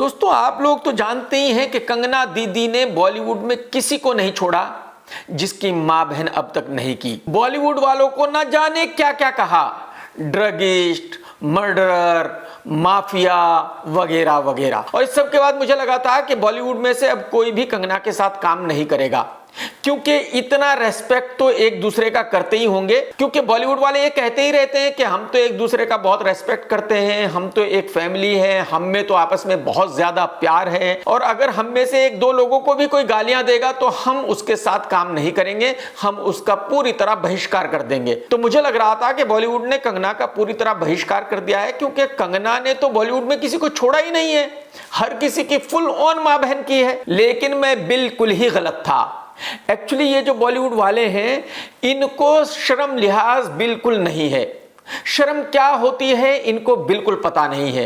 दोस्तों, आप लोग तो जानते ही हैं कि कंगना दीदी ने बॉलीवुड में किसी को नहीं छोड़ा जिसकी मां बहन अब तक नहीं की। बॉलीवुड वालों को ना जाने क्या क्या कहा, ड्रगिस्ट, मर्डरर, माफिया वगैरह वगैरह। और इस सब के बाद मुझे लगा था कि बॉलीवुड में से अब कोई भी कंगना के साथ काम नहीं करेगा, क्योंकि इतना रेस्पेक्ट तो एक दूसरे का करते ही होंगे। क्योंकि बॉलीवुड वाले ये कहते ही रहते हैं कि हम तो एक दूसरे का बहुत रेस्पेक्ट करते हैं, हम तो एक फैमिली है, हम में तो आपस में बहुत ज्यादा प्यार है, और अगर हम में से एक दो लोगों को भी कोई गालियां देगा तो हम उसके साथ काम नहीं करेंगे, हम उसका पूरी तरह बहिष्कार कर देंगे। तो मुझे लग रहा था कि बॉलीवुड ने कंगना का पूरी तरह बहिष्कार कर दिया है, क्योंकि कंगना ने तो बॉलीवुड में किसी को छोड़ा ही नहीं है, हर किसी की फुल ऑन मां बहन की है। लेकिन मैं बिल्कुल ही गलत था। एक्चुअली ये जो बॉलीवुड वाले हैं, इनको शर्म लिहाज बिल्कुल नहीं है। शर्म क्या होती है इनको बिल्कुल पता नहीं है।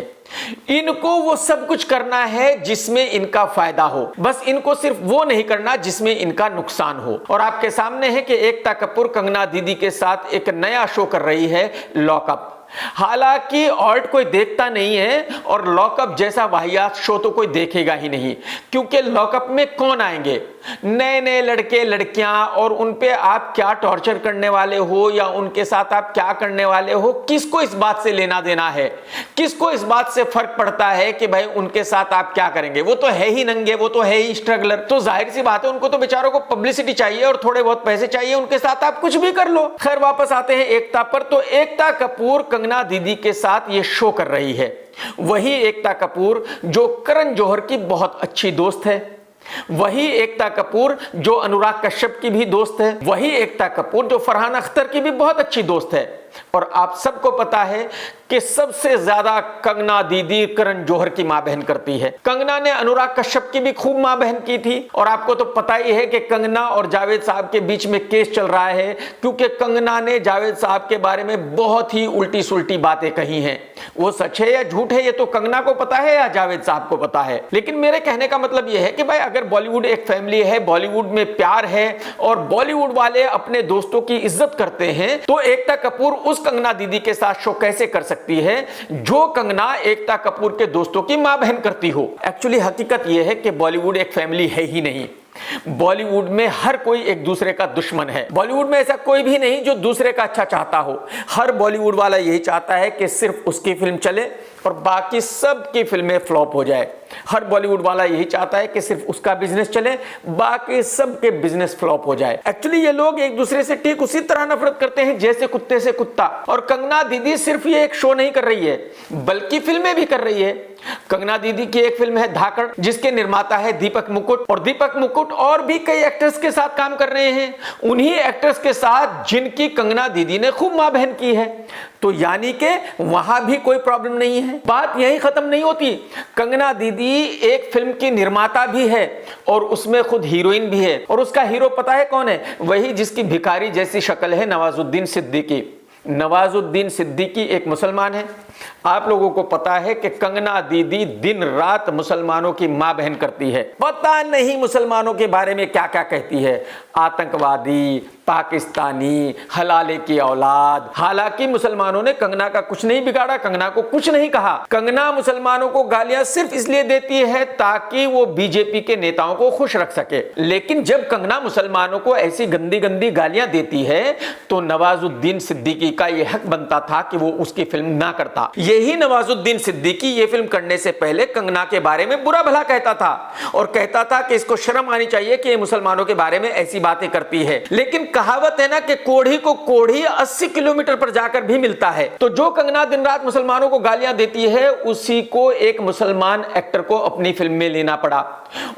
इनको वो सब कुछ करना है जिसमें इनका फायदा हो, बस इनको सिर्फ वो नहीं करना जिसमें इनका नुकसान हो। और आपके सामने है कि एकता कपूर कंगना दीदी के साथ एक नया शो कर रही है, लॉकअप। हालांकि ऑल्ट कोई देखता नहीं है और लॉकअप जैसा वाहियात शो तो कोई देखेगा ही नहीं, क्योंकि लॉकअप में कौन आएंगे? नए नए लड़के लड़कियां, और उन पे आप क्या टॉर्चर करने वाले हो या उनके साथ आप क्या करने वाले हो, किसको इस बात से लेना देना है? किसको इस बात से फर्क पड़ता है कि भाई उनके साथ आप क्या करेंगे? वो तो है ही नंगे, वो तो है ही स्ट्रगलर। तो जाहिर सी बात है उनको तो बेचारों को पब्लिसिटी चाहिए और थोड़े बहुत पैसे चाहिए, उनके साथ आप कुछ भी कर लो। खैर, वापस आते हैं एकता पर। तो एकता कपूर कंगना दीदी के साथ ये शो कर रही है। वही एकता कपूर जो करण जौहर की बहुत अच्छी दोस्त है, वही एकता कपूर जो अनुराग कश्यप की भी दोस्त है, वही एकता कपूर जो फरहान अख्तर की भी बहुत अच्छी दोस्त है। और आप सबको पता है कि सबसे ज्यादा कंगना दीदी करण जौहर की मां बहन करती है। कंगना ने अनुराग कश्यप की भी खूब मां बहन की थी। और आपको तो पता ही है कि कंगना और जावेद साहब के बीच में केस चल रहा है, क्योंकि कंगना ने जावेद साहब के बारे में बहुत ही उल्टी सुल्टी बातें कही हैं। वो सच है या झूठ है ये तो कंगना को पता है या जावेद साहब को पता है। लेकिन मेरे कहने का मतलब यह है कि भाई अगर बॉलीवुड एक फैमिली है, बॉलीवुड में प्यार है और बॉलीवुड वाले अपने दोस्तों की इज्जत करते हैं, तो एकता कपूर उस कंगना दीदी के साथ शो कैसे कर सकती है जो कंगना एकता कपूर के दोस्तों की मां बहन करती हो? एक्चुअली हकीकत यह है कि बॉलीवुड एक फैमिली है ही नहीं। बॉलीवुड में हर कोई एक दूसरे का दुश्मन है। बॉलीवुड में ऐसा कोई भी नहीं जो दूसरे का अच्छा चाहता हो। हर बॉलीवुड वाला यही चाहता है कि सिर्फ उसकी फिल्म चले और बाकी सब की फिल्में फ्लॉप हो जाए। हर बॉलीवुड वाला यही चाहता है कि सिर्फ उसका बिजनेस चले, बाकी सब के बिजनेस फ्लॉप हो जाए। एक्चुअली ये लोग एक दूसरे से ठीक उसी तरह नफरत करते हैं जैसे कुत्ते से कुत्ता। और कंगना दीदी सिर्फ ये एक शो नहीं कर रही है, बल्कि फिल्में भी कर रही है। कंगना दीदी की एक फिल्म है धाकड़, जिसके निर्माता है दीपक मुकुट, और दीपक मुकुट और भी कई एक्टर्स के साथ काम कर रहे हैं, उन्हीं एक्टर्स के साथ जिनकी कंगना दीदी ने खूब मां बहन की है। तो यानी कि वहां भी कोई प्रॉब्लम नहीं है। बात यही खत्म नहीं होती। कंगना दीदी एक फिल्म की निर्माता भी है और उसमें खुद हीरोइन भी है, और उसका हीरो पता है कौन है? वही जिसकी भिखारी जैसी शक्ल है, नवाजुद्दीन सिद्दीकी। नवाजुद्दीन सिद्दीकी एक मुसलमान है। आप लोगों को पता है कि कंगना दीदी दिन रात मुसलमानों की मां बहन करती है। पता नहीं मुसलमानों के बारे में क्या क्या कहती है, आतंकवादी, पाकिस्तानी, हलाले की औलाद। हालांकि मुसलमानों ने कंगना का कुछ नहीं बिगाड़ा, कंगना को कुछ नहीं कहा। कंगना मुसलमानों को गालियां सिर्फ इसलिए देती है ताकि वो बीजेपी के नेताओं को खुश रख सके। लेकिन जब कंगना मुसलमानों को ऐसी गंदी गंदी गालियां देती है तो नवाजुद्दीन सिद्दीकी का यह हक बनता था कि वो उसकी फिल्म ना करता। यही नवाजुद्दीन सिद्दीकी ये फिल्म करने से पहले कंगना के बारे में बुरा भला कहता था और कहता था कि इसको शर्म आनी चाहिए कि ये मुसलमानों के बारे में ऐसी बातें करती है। लेकिन कहावत है ना कि कोढ़ी को कोढ़ी 80 किलोमीटर पर जाकर भी मिलता है। तो जो कंगना दिन रात मुसलमानों को गालियां देती है, उसी को एक मुसलमान एक्टर को अपनी फिल्म में लेना पड़ा।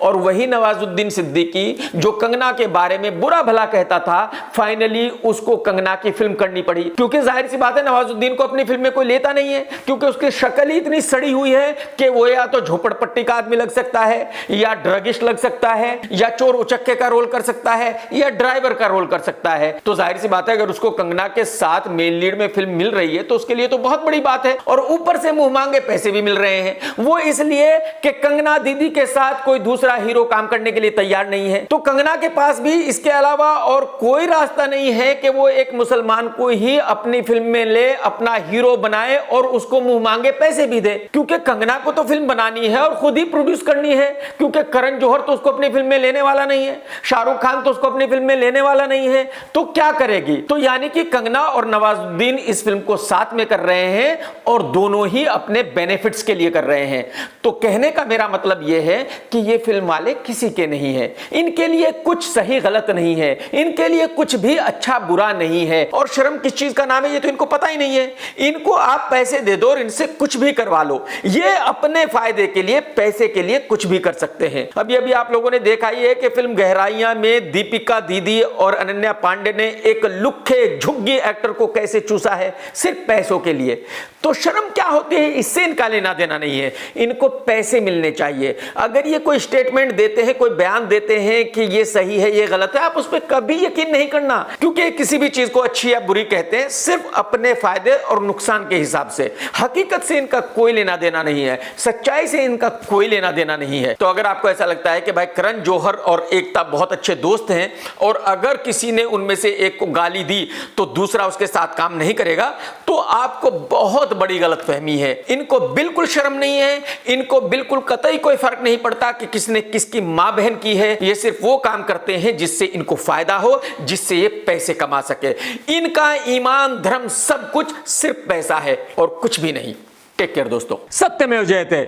और वही नवाजुद्दीन सिद्दीकी जो कंगना के बारे में बुरा भला कहता था, फाइनली उसको कंगना की फिल्म करनी पड़ी। क्योंकि जाहिर सी बात है नवाजुद्दीन को अपनी फिल्म में कोई लेता नहीं है, क्योंकि उसकी शक्ल ही इतनी सड़ी हुई है कि वो या तो झोपड़पट्टी का आदमी लग सकता है, या ड्रगिस्ट लग सकता है, या चोर उचक्के का रोल कर सकता है, या ड्राइवर का रोल कर सकता है। तो जाहिर सी बात है अगर उसको कंगना के साथ मेन लीड में फिल्म मिल रही है तो उसके लिए तो बहुत बड़ी बात है, और ऊपर से मुंह मांगे पैसे भी मिल रहे हैं। वो इसलिए कि कंगना दीदी के साथ कोई दूसरा हीरो काम करने के लिए तैयार नहीं है। तो कंगना के पास भी इसके अलावा और कोई रास्ता नहीं है कि वो एक मुसलमान को ही अपनी फिल्म में ले, अपना हीरो बनाए और उसको मुंह मांगे पैसे भी दे, क्योंकि कंगना को तो फिल्म बनानी है और खुद ही प्रोड्यूस करनी है, क्योंकि करण जौहर तो उसको अपनी फिल्म में लेने वाला नहीं है, शाहरुख खान तो उसको अपनी फिल्म में लेने वाला नहीं है। तो क्या करेगी? तो यानी कि कंगना और नवाजुद्दीन इस फिल्म को साथ में कर रहे हैं और दोनों ही अपने बेनिफिट्स के लिए कर रहे हैं। तो कहने का मेरा मतलब यह है कि ये फिल्म वाले किसी के नहीं है, इनके लिए कुछ सही गलत नहीं है, इनके लिए कुछ भी अच्छा बुरा नहीं है, और शर्म किस चीज का नाम है ये तो इनको पता ही नहीं है। इनको आप पैसे दे दो और इनसे कुछ भी करवा लो, ये अपने फायदे के लिए पैसे के लिए कुछ भी कर सकते हैं। अभी आप लोगों ने देखा ही है कि फिल्म गहराइयां में दीपिका दीदी और अनन्या पांडे ने एक लुक्खे झुग्गी एक्टर को कैसे चूसा है सिर्फ पैसों के लिए। तो शर्म क्या होती है, इससे इनका लेना देना नहीं है, इनको पैसे मिलने चाहिए। अगर ये कोई स्टेटमेंट देते हैं, कोई बयान देते हैं कि ये सही है ये गलत है, आप उस पर कभी यकीन नहीं करना, क्योंकि किसी भी चीज को अच्छी या बुरी कहते हैं सिर्फ अपने फायदे और नुकसान के हिसाब से। हकीकत से इनका कोई लेना देना नहीं है, सच्चाई से इनका कोई लेना देना नहीं है। तो अगर आपको ऐसा लगता है कि भाई करण जौहर और एकता बहुत अच्छे दोस्त हैं और अगर किसी ने उनमें से एक को गाली दी तो दूसरा उसके साथ काम नहीं करेगा, तो आपको बहुत बड़ी गलतफहमी है। इनको बिल्कुल शर्म नहीं है, इनको बिल्कुल कतई कोई फर्क नहीं पड़ता कि किसने किसकी मां बहन की है। ये सिर्फ वो काम करते हैं जिससे इनको फायदा हो, जिससे ये पैसे कमा सके। इनका ईमान धर्म सब कुछ सिर्फ पैसा है और कुछ भी नहीं। टेक केयर दोस्तों, सत्यमेव जयते।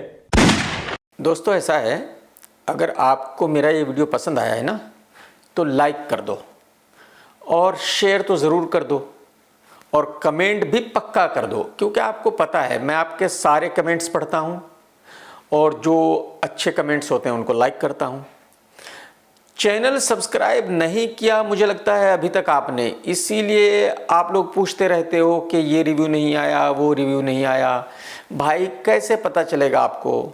दोस्तों ऐसा है, अगर आपको मेरा ये वीडियो पसंद आया है ना तो लाइक कर दो और शेयर तो ज़रूर कर दो और कमेंट भी पक्का कर दो, क्योंकि आपको पता है मैं आपके सारे कमेंट्स पढ़ता हूँ और जो अच्छे कमेंट्स होते हैं उनको लाइक करता हूँ। चैनल सब्सक्राइब नहीं किया मुझे लगता है अभी तक आपने, इसीलिए आप लोग पूछते रहते हो कि ये रिव्यू नहीं आया वो रिव्यू नहीं आया। भाई कैसे पता चलेगा आपको?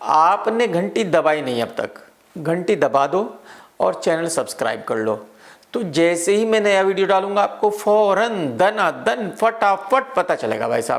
आपने घंटी दबाई नहीं अब तक, घंटी दबा दो और चैनल सब्सक्राइब कर लो, तो जैसे ही मैं नया वीडियो डालूंगा आपको फौरन दनादन फटाफट पता चलेगा भाई साहब।